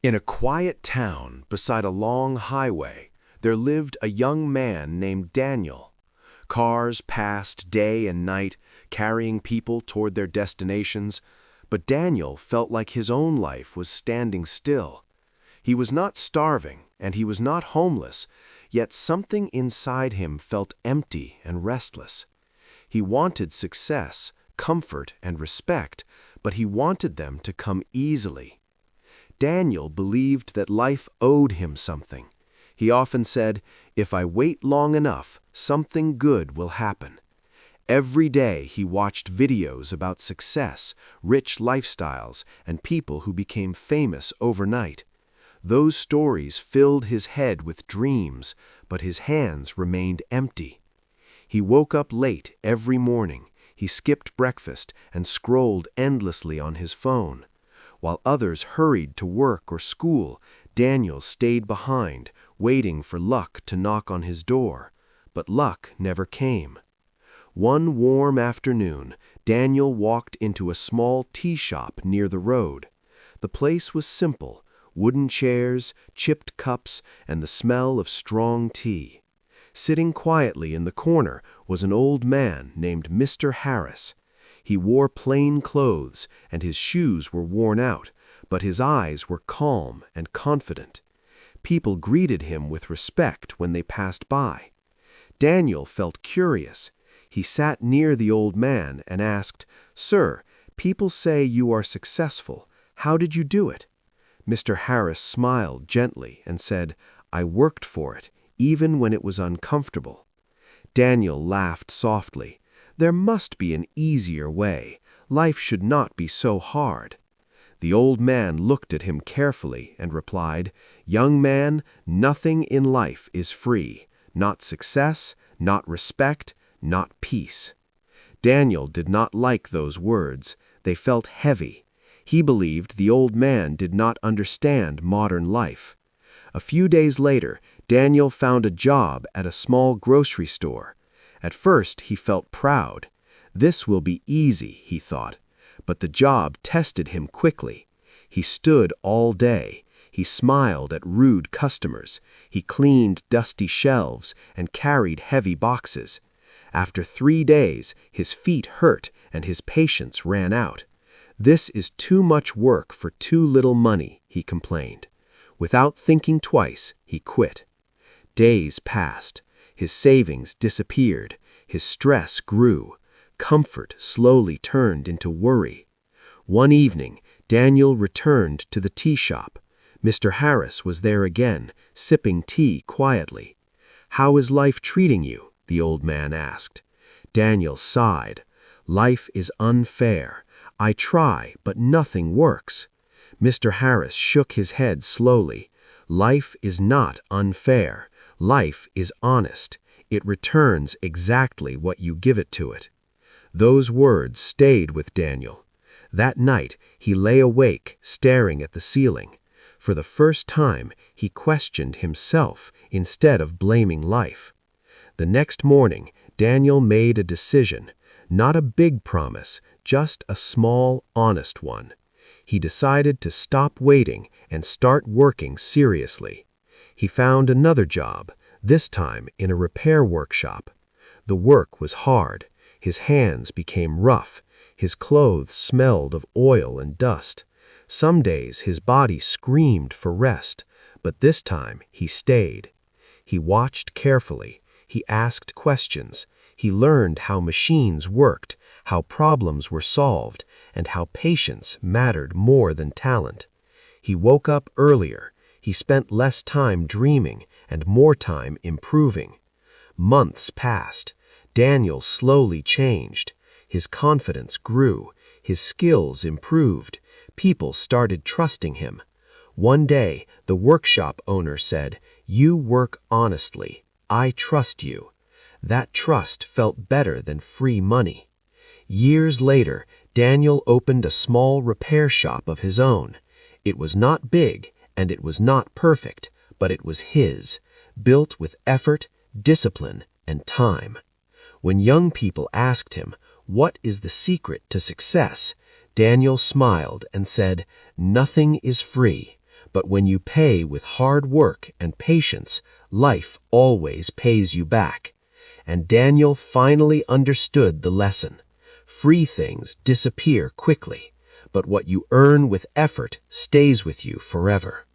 In a quiet town beside a long highway, there lived a young man named Daniel. Cars passed day and night, carrying people toward their destinations, but Daniel felt like his own life was standing still. He was not starving, and he was not homeless, yet something inside him felt empty and restless. He wanted success, comfort, and respect, but he wanted them to come easily. Daniel believed that life owed him something. He often said, "If I wait long enough, something good will happen." Every day he watched videos about success, rich lifestyles, and people who became famous overnight. Those stories filled his head with dreams, but his hands remained empty. He woke up late every morning, he skipped breakfast and scrolled endlessly on his phone. While others hurried to work or school, Daniel stayed behind, waiting for luck to knock on his door. But luck never came. One warm afternoon, Daniel walked into a small tea shop near the road. The place was simple: wooden chairs, chipped cups, and the smell of strong tea. Sitting quietly in the corner was an old man named Mr. Harris. He wore plain clothes, and his shoes were worn out, but his eyes were calm and confident. People greeted him with respect when they passed by. Daniel felt curious. He sat near the old man and asked, "Sir, people say you are successful. How did you do it?" Mr. Harris smiled gently and said, "I worked for it, even when it was uncomfortable." Daniel laughed softly. There must be an easier way. Life should not be so hard. The old man looked at him carefully and replied, "Young man, nothing in life is free. Not success, not respect, not peace." Daniel did not like those words. They felt heavy. He believed the old man did not understand modern life. A few days later, Daniel found a job at a small grocery store. At first, he felt proud. This will be easy, he thought. But the job tested him quickly. He stood all day. He smiled at rude customers. He cleaned dusty shelves and carried heavy boxes. After 3 days, his feet hurt and his patience ran out. "This is too much work for too little money," he complained. Without thinking twice, he quit. Days passed. His savings disappeared. His stress grew. Comfort slowly turned into worry. One evening, Daniel returned to the tea shop. Mr. Harris was there again, sipping tea quietly. "How is life treating you?" the old man asked. Daniel sighed. "Life is unfair. I try, but nothing works." Mr. Harris shook his head slowly. "Life is not unfair. Life is honest. It returns exactly what you give it to it." Those words stayed with Daniel. That night, he lay awake, staring at the ceiling. For the first time, he questioned himself instead of blaming life. The next morning, Daniel made a decision. Not a big promise, just a small, honest one. He decided to stop waiting and start working seriously. He found another job, this time in a repair workshop. The work was hard. His hands became rough. His clothes smelled of oil and dust. Some days his body screamed for rest, but this time he stayed. He watched carefully. He asked questions. He learned how machines worked, how problems were solved, and how patience mattered more than talent. He woke up earlier. He spent less time dreaming and more time improving. Months passed. Daniel slowly changed. His confidence grew. His skills improved. People started trusting him. One day, the workshop owner said, "You work honestly. I trust you." That trust felt better than free money. Years later, Daniel opened a small repair shop of his own. It was not big, and it was not perfect, but it was his, built with effort, discipline, and time. When young people asked him, "What is the secret to success?" Daniel smiled and said, "Nothing is free, But when you pay with hard work and patience, life always pays you back. And Daniel finally understood the lesson. Free things disappear quickly, but what you earn with effort stays with you forever.